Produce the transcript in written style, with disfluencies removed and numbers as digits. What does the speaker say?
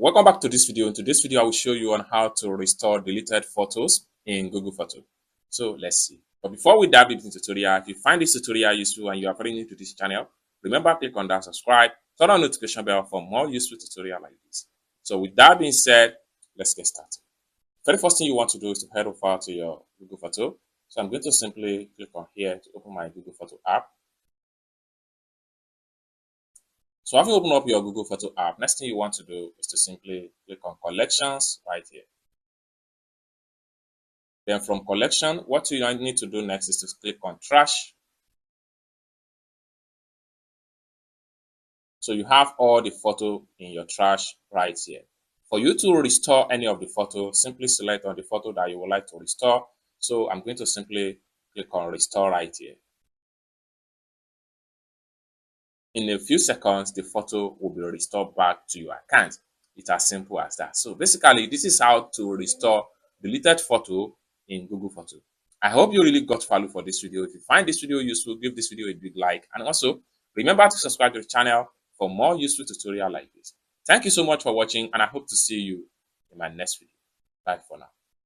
Welcome back to this video. In today's video, I will show you on how to restore deleted photos in Google Photo. So let's see. But before we dive into the tutorial, if you find this tutorial useful and you are very new to this channel, remember click on that subscribe, turn on notification bell for more useful tutorial like this. So with that being said, let's get started. Very first thing you want to do is to head over to your Google Photo. So I'm going to simply click on here to open my Google Photo app. So having opened up your Google Photo app, next thing you want to do is to simply click on collections right here. Then from collection, what you need to do next is to click on trash. So you have all the photo in your trash right here. For you to restore any of the photo, simply select on the photo that you would like to restore. So I'm going to simply click on restore right here. In a few seconds, the photo will be restored back to your account. It's as simple as that. So basically, this is how to restore deleted photo in Google Photo. I hope you really got value for this video. If you find this video useful, give this video a big like. And also, remember to subscribe to the channel for more useful tutorials like this. Thank you so much for watching, and I hope to see you in my next video. Bye for now.